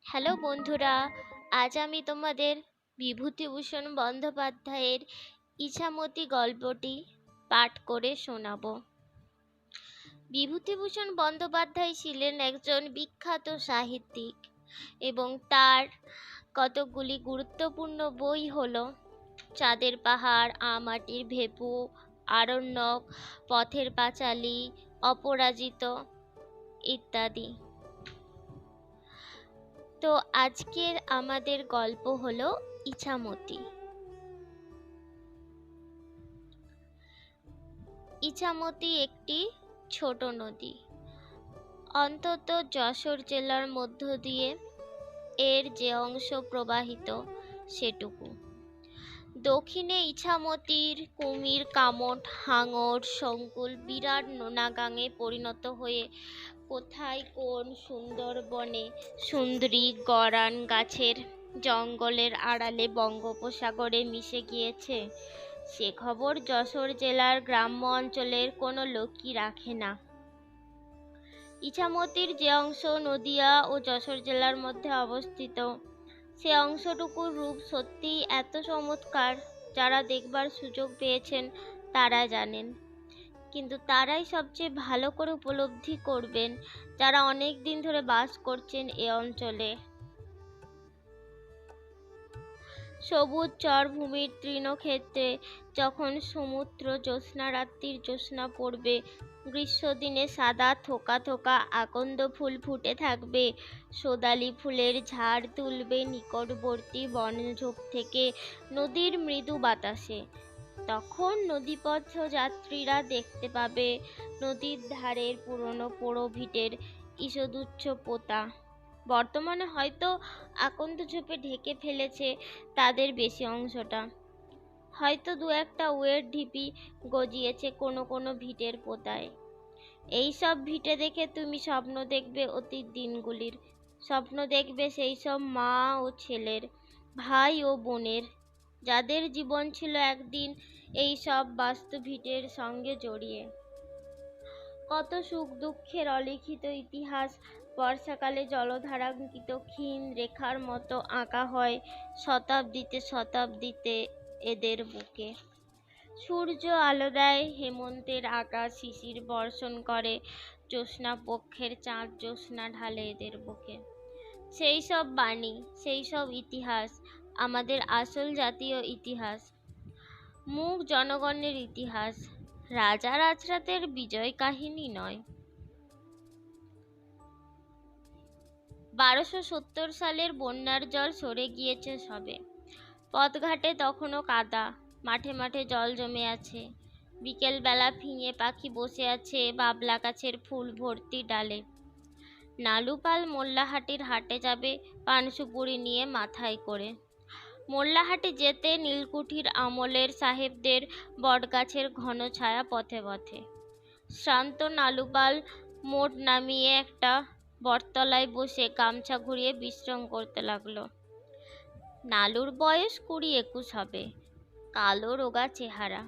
Hello বন্ধুরা, আজ আমি তোমাদের বিভূতিভূষণ বন্দ্যোপাধ্যায়ের ইছামতি গল্পটি পাঠ করে শোনাবো। বিভূতিভূষণ বন্দ্যোপাধ্যায় ছিলেন একজন বিখ্যাত সাহিত্যিক এবং তার কতকগুলি গুরুত্বপূর্ণ বই হলো চাঁদের পাহাড়, মাটির ভেপু, আরণ্যক, পথের পাঁচালী, অপরাজিত ইত্যাদি। তো আজকের আমাদের গল্প হলো ইছামতি। ইছামতি একটি ছোট নদী, অন্তত যশোর জেলার মধ্য দিয়ে এর যে অংশ প্রবাহিত সেটুকু। দক্ষিণে ইছামতির কুমির কামট, হাঙর, সংকুল বিরাট নোনাগাঙে পরিণত হয়ে কোথায় কোন সুন্দরবনে সুন্দরী গরান গাছের জঙ্গলের আড়ালে বঙ্গোপসাগরে মিশে গিয়েছে, সে খবর যশোর জেলার গ্রাম্য অঞ্চলের কোনো লোকই রাখে না। ইছামতির যে অংশ নদিয়া ও যশোর জেলার মধ্যে অবস্থিত, সে অংশটুকুর রূপ সত্যিই এত চমৎকার, যারা দেখবার সুযোগ পেয়েছেন তারা জানেন। কিন্তু তারাই সবচেয়ে ভালো করে উপলব্ধি করবেন যারা অনেক দিন ধরে বাস করছেন এ অঞ্চলে। সবুজ চরভূমির তৃণক্ষেত্রে যখন সমুদ্র জ্যোৎস্না রাত্রির জ্যোৎস্না পড়বে, গ্রীষ্মদিনে সাদা থোকা থোকা আকন্দ ফুল ফুটে থাকবে, সোদালি ফুলের ঝাড় তুলবে নিকটবর্তী বনঝোপ থেকে নদীর মৃদু বাতাসে, তখন নদীপথ যাত্রীরা দেখতে পাবে নদীর ধারের পুরনো পোড়ো ভিটের ঈষদুচ্চ পোতা। বর্তমানে হয়তো আকন্দ ঝোপে ঢেকে ফেলেছে তাদের বেশি অংশটা, হয়তো দু একটা ওয়ের ঢিপি গজিয়েছে কোনো কোনো ভিটের পোতায়। এই সব ভিটে দেখে তুমি স্বপ্ন দেখবে অতীত দিনগুলির, স্বপ্ন দেখবে সেই সব মা ও ছেলের, ভাই ও বোনের, যাদের জীবন ছিল একদিন এই সব বাস্তু ভিটের সঙ্গে জড়িয়ে। কত সুখ দুঃখের অলিখিত ইতিহাস বর্ষাকালে জলধারাঙ্কিত ক্ষীণ রেখার মতো আঁকা হয় শতাব্দীতে শতাব্দীতে এদের বুকে। সূর্য আলো দেয়, হেমন্তের আকাশ শিশির বর্ষণ করে, জ্যোৎস্না পক্ষের চাঁদ জ্যোৎস্না ঢালে এদের বুকে। সেই সব বাণী, সেই সব ইতিহাস আমাদের আসল জাতীয় ইতিহাস, মুখ জনগণের ইতিহাস, রাজা রাজরাতের বিজয় কাহিনী নয়। 1270 সালের বন্যার জল সরে গিয়েছে সবে, পথঘাটে তখনও কাদা, মাঠে মাঠে জল জমে আছে, বিকেলবেলা ফিঙে পাখি বসে আছে বাবলা গাছের ফুল ভর্তি ডালে। নালুপাল মোল্লাহাটির হাটে যাবে পানসুপুরি নিয়ে মাথায় করে। মোল্লাহাটি যেতে নীলকুঠির আমলের সাহেবদের বটগাছের ঘন ছায়া পথে পথে। শ্রান্ত নালুপাল মোট নামিয়ে একটা বটতলায় বসে গামছা ঘুরিয়ে বিশ্রাম করতে লাগলো। নালুর বয়স 20-21 হবে, কালো রোগা চেহারা,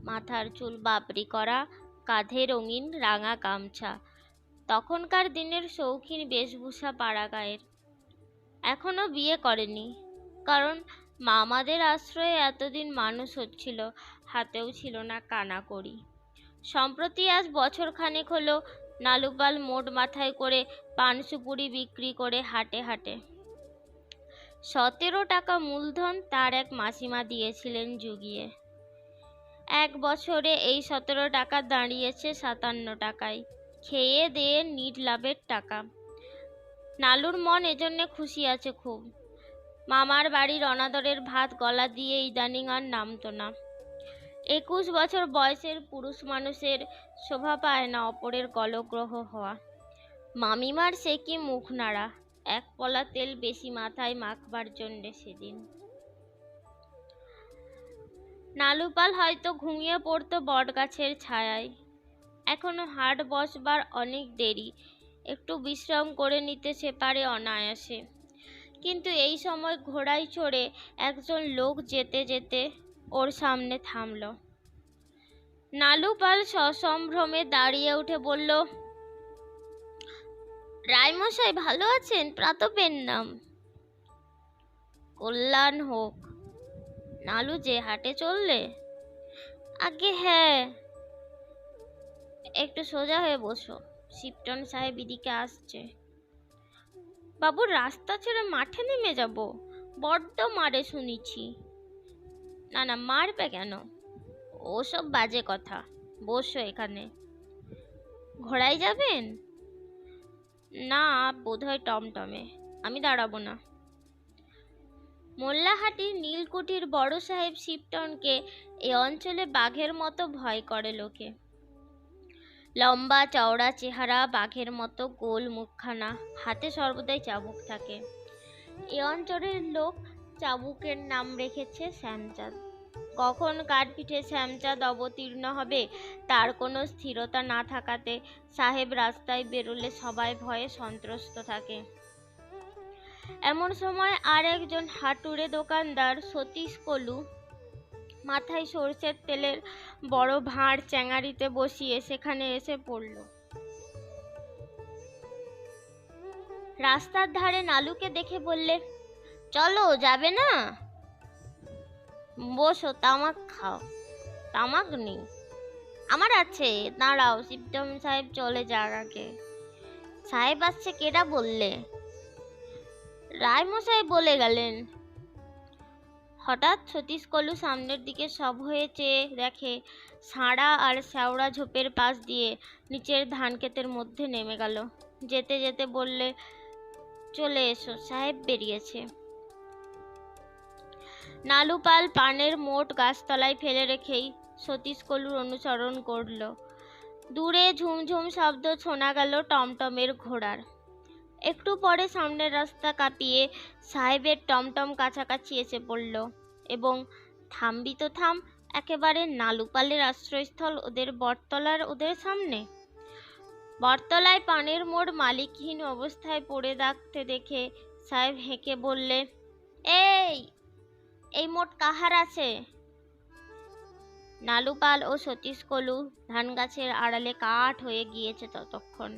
মাথার চুল বাবরি করা, কাঁধে রঙিন রাঙা গামছা, তখনকার দিনের শৌখিন বেশভূষা পাড়া গায়ের। এখনো বিয়ে করেনি, কারণ মামাদের আশ্রয়ে এতদিন মানুষ হচ্ছিল, হাতেও ছিল না কানাকড়ি। সম্প্রতি আজ বছর খানেক হলো নালুপাল মোট মাথায় করে পানসুপুরি বিক্রি করে হাটে হাটে। 17 টাকা মূলধন তার এক মাসিমা দিয়েছিলেন জুগিয়ে। 1 বছরে এই 17 টাকা দাঁড়িয়েছে 57 টাকায়, খেয়ে দিয়ে নিট লাভের টাকা। নালুর মন এজন্যে খুশি আছে খুব। মামার বাড়ির অনাদরের ভাত গলা দিয়ে ইদানিং আর নামতো না। 21 বছর বয়সের পুরুষ মানুষের শোভা পায় না অপরের গলগ্রহ হওয়া। মামিমার সে কি মুখ নাড়া, 1 পলা তেল বেশি মাথায় মাখবার জন্যে সেদিন। নালুপাল হয়তো ঘুমিয়ে পড়তো বটগাছের ছায়ায়। এখনো হাট বসবার অনেক দেরি, একটু বিশ্রাম করে নিতে সে পারে অনায়াসে। কিন্তু এই সময় ঘোড়ায় চড়ে একজন লোক যেতে যেতে ওর সামনে থামল। নালুপাল সসম্ভ্রমে দাঁড়িয়ে উঠে বলল, রায়মশাই ভালো আছেন? প্রাতপের নাম। কল্যাণ হোক। নালু যে হাটে চললে? আগে হ্যাঁ। একটু সোজা হয়ে বসো, শিপটন সাহেব এদিকে আসছে। বাবু, রাস্তা ছেড়ে মাঠে নেমে যাব? বড্ড মারে শুনেছি। না না, মারবে কেন? ওসব বাজে কথা। বসো এখানে। ঘোড়ায় যাবেন? না, বোধহয় টমটমে। আমি দাঁড়াবো না। মোল্লাহাটির নীলকুঠির বড় সাহেব শিপটনকে এ অঞ্চলে বাঘের মতো ভয় করে লোকে। লম্বা চওড়া চেহারা, বাঘের মতো গোল মুখখানা, হাতে সর্বদাই চাবুক থাকে। এ অঞ্চলের লোক চাবুকের নাম রেখেছে শ্যামচাঁদ। কখন কার পিঠে শ্যামচাঁদ অবতীর্ণ হবে তার কোনো স্থিরতা না থাকাতে সাহেব রাস্তায় বেরোলে সবাই ভয়ে সন্ত্রস্ত থাকে। এমন সময় আর একজন হাটুরে দোকানদার সতীশ কলু মাথায় সরষের তেলের বড় ভাঁড় চ্যাঙারিতে বসিয়ে সেখানে এসে পড়ল। রাস্তার ধারে নালুকে দেখে বললে, চলো, যাবে না? বসো, তামাক খাও। তামাক নেই। আমার আছে, দাঁড়াও, শিপটন সাহেব চলে যার আগে। সাহেব আসছে কেডা বললে? রায়মশাই বলে গেলেন। হঠাৎ সতীশ কলু সামনের দিকে সব হয়ে চেয়ে দেখে সাঁড়া আর শ্যাওড়া ঝোপের পাশ দিয়ে নিচের ধান ক্ষেতের মধ্যে নেমে গেল। যেতে যেতে বললে, চলে এসো, সাহেব বেরিয়েছে। নালু পাল পানের মোট গাছতলায় ফেলে রেখেই সতীশ কলুর অনুসরণ করল। দূরে ঝুমঝুম শব্দ শোনা গেল টমটমের ঘোড়ার। একটু পরে সামনের রাস্তা কাঁপিয়ে সাহেবের টমটম কাছাকাছি এসে পড়ল এবং থামবি তো থাম, একেবারে নালুপালের আশ্রয়স্থল ওদের বটতলার ওদের সামনে। বটতলায় পানের মোড় মালিকহীন অবস্থায় পড়ে থাকতে দেখে সাহেব হেঁকে বললে, এই এই মোট কাহার আছে? নালুপাল ও সতীশ কলু ধান গাছের আড়ালে কাঠ হয়ে গিয়েছে ততক্ষণ।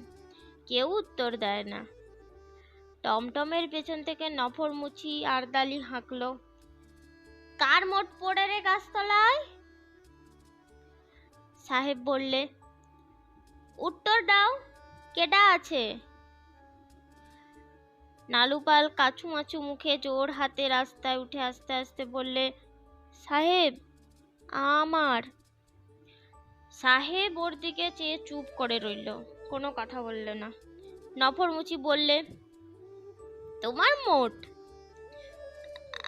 কেউ উত্তর দেয় না। টমটমের পেছন থেকে নফর মুচি আরদালি হাঁকলো, কার মোট পড়ে রে গাছতলায়? সাহেব বললে, উত্তর দাও, কেডা আছে? নালুপাল কাছুমাছু মুখে জোর হাতে রাস্তায় উঠে আস্তে আস্তে বললে, সাহেব, আমার। সাহেব ওর দিকে চেয়ে চুপ করে রইল, কোনো কথা বললে না। নফরমুচি বললে, তোমার মোট?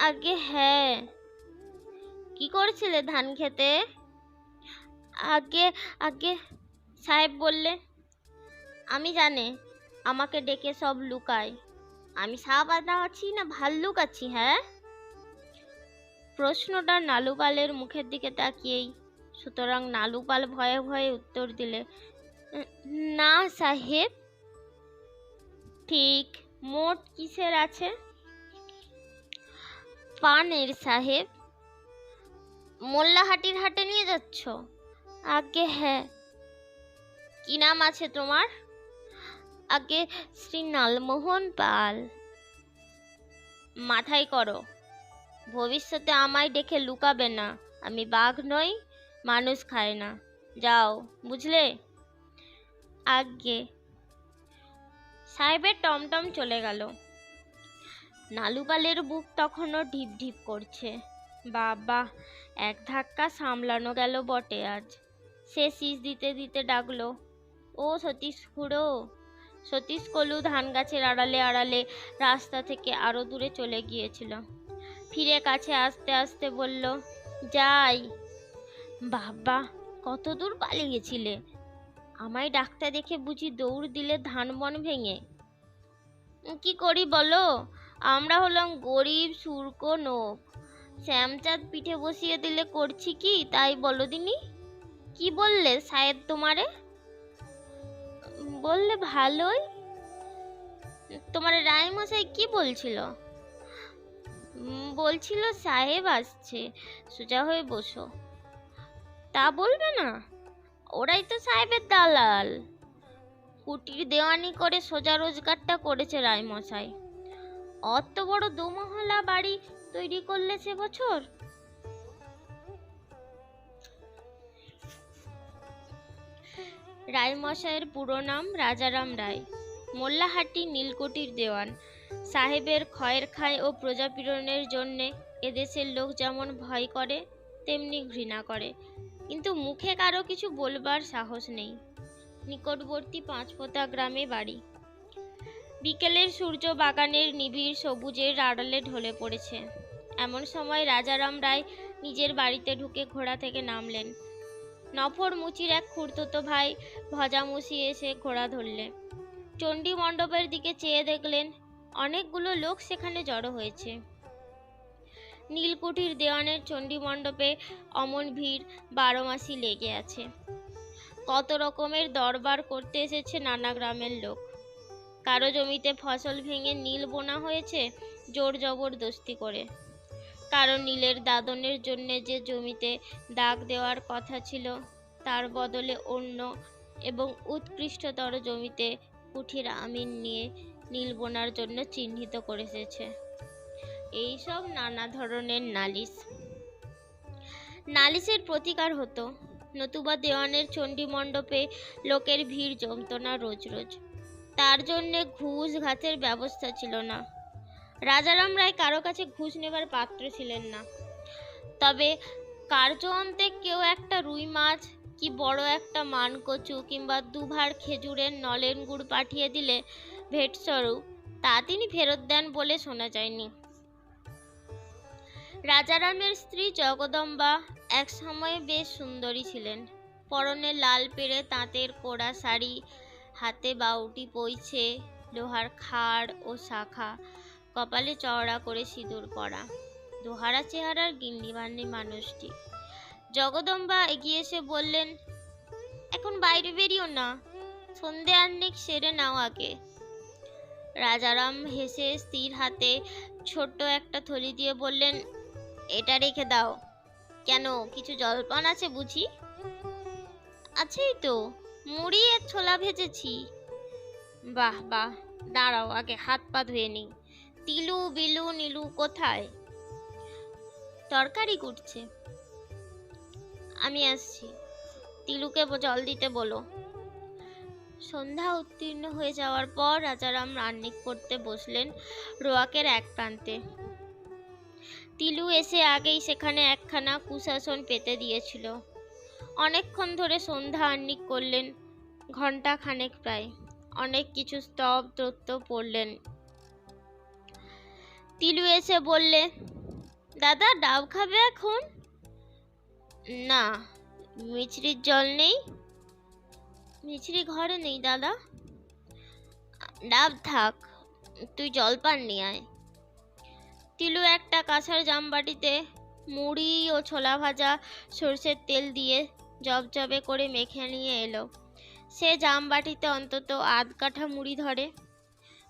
আগে হ্যাঁ। কি করছিলে ধান খেতে? আগে আগে। সাহেব বললে, আমি জানে আমাকে ডেকে সব লুকায়। আমি সাবাদা আছি না ভাল্লুক আছি? হ্যাঁ? প্রশ্নটা নালুপালের মুখের দিকে তাকিয়েই, সুতরাং নালুপাল ভয়ে ভয়ে উত্তর দিলে, না সাহেব। ঠিক, মোট কিসের আছে? পানের সাহেব। মোল্লাহাটির হাটে নিয়ে যাচ্ছ? আগে হ্যাঁ। কি নাম আছে তোমার? আগে শ্রী নালমোহন পাল। মাথায় করো, ভবিষ্যতে আমায় দেখে লুকাবে না। আমি বাঘ নই, মানুষ খায় না। যাও, বুঝলে? আগে। সাহেবের টমটম চলে গেল। নালুপালের বুক তখনও ঢিপ ঢিপ করছে। বাবা, এক ধাক্কা সামলানো গেল বটে আজ। সে শীষ দিতে দিতে ডাকলো, ও সতীশ খুড়ো। সতীশ কলু ধান গাছের আড়ালে আড়ালে রাস্তা থেকে আরো দূরে চলে গিয়েছিল। ফিরে কাছে আসতে আসতে বলল, যাই। বাবা, কত দূর পালিয়েছিলে? আমায় ডাকতে দেখে বুঝি দৌড় দিলে ধান বন ভেঙে? কি করি বলো, আমরা হলাম গরিব সুরকো নোক। শ্যামচাঁদ পিঠে বসিয়ে দিলে করছি কি তাই বলো দিনি। কি বললে সাহেব তোমারে? বললে ভালোই। তোমার রায়মশাই কি বলছিল? বলছিল সাহেব আসছে, সোজা হয়ে বসো। তা বলবে না? ওরাই তো সাহেবের দালাল। কুটির দেওয়ানি করে সোজা রোজগারটা করেছে রায়মশাই। অত বড় দোমহলা বাড়ি তৈরি করলে সে বছর। রায়মশাইয়ের পুরো নাম রাজারাম রায়, মোল্লাহাটি নীলকুঠির দেওয়ান সাহেবের খয়ের খায় ও প্রজাপীড়নের জন্যে এদেশের লোক যেমন ভয় করে তেমনি ঘৃণা করে, কিন্তু মুখে কারো কিছু বলবার সাহস নেই। নিকটবর্তী পাঁচপোতা গ্রামে বাড়ি। বিকেলের সূর্য বাগানের নিবিড় সবুজের আড়ালে ঢলে পড়েছে। এমন সময় রাজারাম রায় নিজের বাড়িতে ঢুকে ঘোড়া থেকে নামলেন। নফর মুচির এক খুড়তুতো ভাই ভজামুসি এসে ঘোড়া ধরলে। চণ্ডী মণ্ডপের দিকে চেয়ে দেখলেন অনেকগুলো লোক সেখানে জড়ো হয়েছে। নীলকুঠির দেওয়ানের চণ্ডী মণ্ডপে অমন ভিড় 12 মাসই লেগে আছে। কত রকমের দরবার করতে এসেছে নানা গ্রামের লোক। কারো জমিতে ফসল ভেঙে নীল বোনা হয়েছে জোর জবরদস্তি করে। কারো নীলের দাদনের জন্য যে জমিতে দাগ দেওয়ার কথা ছিল তার বদলে অন্য এবং উৎকৃষ্টতর জমিতে কুঠির আমিন নিয়ে নীল বোনার জন্য চিহ্নিত করে এসেছে। এইসব নানা ধরনের নালিশের প্রতিকার হতো, নতুবা দেওয়ানের চণ্ডী মণ্ডপে লোকের ভিড় জমতো না রোজ রোজ। তার জন্যে ঘুষ ঘাতের ব্যবস্থা ছিল না। রাজারাম রায় কারো কাছে ঘুষ নেবার পাত্র ছিলেন না। তবে কার্য অন্তে কেউ একটা রুই মাছ কি বড় একটা মানকচু কিংবা 2 ভাঁড় খেজুরের নলেন গুড় পাঠিয়ে দিলে ভেটস্বরূপ, তা তিনি ফেরত দেন বলে শোনা যায়নি। রাজারামের স্ত্রী জগদম্বা এক সময় বেশ সুন্দরী ছিলেন। পরনে লাল পেড়ে তাঁতের কোড়া শাড়ি, হাতে বাউটি পইছে, লোহার খাড় ও শাখা, কপালে চওড়া করে সিঁদুর পরা, দোহারা চেহারার গিন্নিবান্নি মানুষটি। জগদম্বা এগিয়ে এসে বললেন, এখন বাইরে বেরিও না, সন্ধে আহ্নিক সেরে নাও আগে। রাজারাম হেসে স্ত্রীর হাতে ছোট্ট একটা থলি দিয়ে বললেন, এটা রেখে দাও। কেন, কিছু জলপান আছে বুঝি? আছেই তো, মুড়ি আর ছোলা ভেজেছি। বাহ বাহ, দাঁড়াও আগে হাত পা ধুয়ে নিই। তিলু বিলু নীলু কোথায়? তরকারি কুটছে। আমি আসছি, তিলুকে জল দিতে বলো। সন্ধ্যা উত্তীর্ণ হয়ে যাওয়ার পর রাজারাম রান্নি করতে বসলেন রোয়াকের এক প্রান্তে। তিলু এসে আগেই সেখানে একখানা কুশাসন পেতে দিয়েছিল। অনেকক্ষণ ধরে সন্ধ্যা আহ্নিক করলেন, ঘণ্টা খানেক প্রায়। অনেক কিছু স্তব পড়লেন। তিলু এসে বললে, দাদা ডাব খাবে এখন? না, মিছরির জল নেই। মিছরি ঘরে নেই দাদা। ডাব থাক, তুই জলপান নিয়ে আয়। তিলু একটা কাঁসার জামবাটিতে মুড়ি ও ছোলা ভাজা সরষের তেল দিয়ে জবজবে করে মেখে নিয়ে এলো। সে জামবাটিতে অন্তত 1/2 কাঠা মুড়ি ধরে।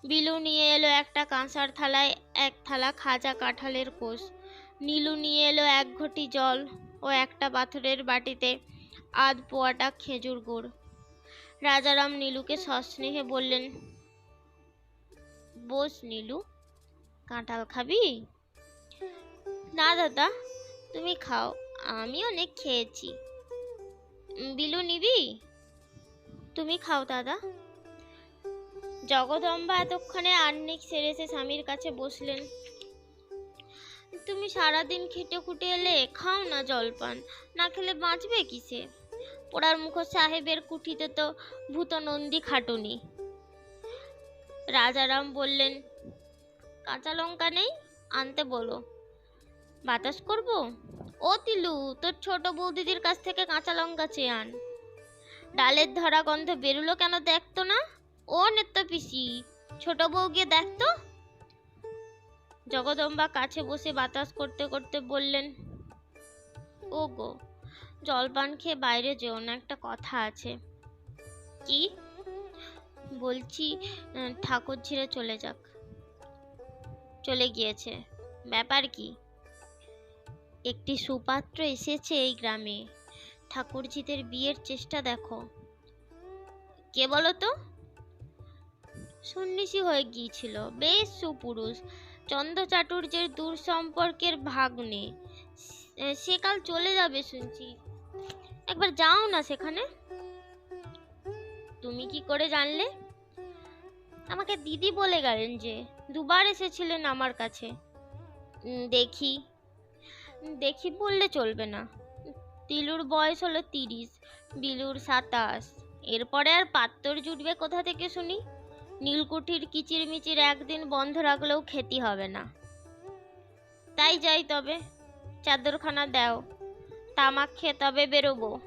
বিলু নিয়ে এলো একটা কাঁসার থালায় 1 থালা খাজা কাঁঠালের কোষ। নীলু নিয়ে এলো 1 ঘটি জল ও একটা পাথরের বাটিতে 1/2 পোয়াটা খেজুর গুড়। রাজারাম নীলুকে সস্নেহে বললেন, বস নীলু, কাঁঠাল খাবি? না দাদা, তুমি খাও, আমি অনেক খেয়েছি। বিলু নিবি? তুমি খাও দাদা। জগদম্বা এতক্ষণে আহ্নিক সেরে এসে স্বামীর কাছে বসলেন। তুমি সারাদিন খেটে খুটে এলে, খাও না জলপান, না খেলে বাঁচবে কিসে? পোড়ার মুখ সাহেবের কুঠিতে তো ভূত নন্দী খাটুনি। রাজারাম বললেন, কাঁচা লঙ্কা নেই, আনতে বলো। বাতাস করব? ও তিলু, তোর ছোট বৌদিদির কাছ থেকে কাঁচা লঙ্কা চেয়ে আন। ডালের ধরা গন্ধ বেরুলো কেন দেখতো না? ও নেত্য পিসি, ছোট বউ গিয়ে দেখতো। জগদম্বা কাছে বসে বাতাস করতে করতে বললেন, ও গো, জলপান খেয়ে বাইরে যেও না, একটা কথা আছে। কি? বলছি ঠাকুর ঝিরে চলে যাক। চলে গিয়েছে? ব্যাপার কি? একটি সুপাত্র এসেছে এই গ্রামে, ঠাকুরজিদের বিয়ের চেষ্টা দেখো। কে বলো তো? সন্ন্যাসী হয়ে গিয়েছিল, বেশ সুপুরুষ, চন্দ্র চাটুর্যের দূর সম্পর্কের ভাগ্নে। সে কাল চলে যাবে শুনছি। একবার যাও না সেখানে। তুমি কি করে জানলে? আমাকে দিদি বলে গেলেন যে দুবার এসেছিলেন আমার কাছে। দেখি দেখি বললে চলবে না। তিলুর বয়স হলো 30, বিলুর 27। এরপরে আর পাত্তর জুটবে কোথা থেকে শুনি? নীলকুঠির কিচিরমিচির একদিন বন্ধ রাখলেও ক্ষতি হবে না। তাই যাই তবে, চাদরখানা দাও, তামাক খেয়ে তবে বেরোবো।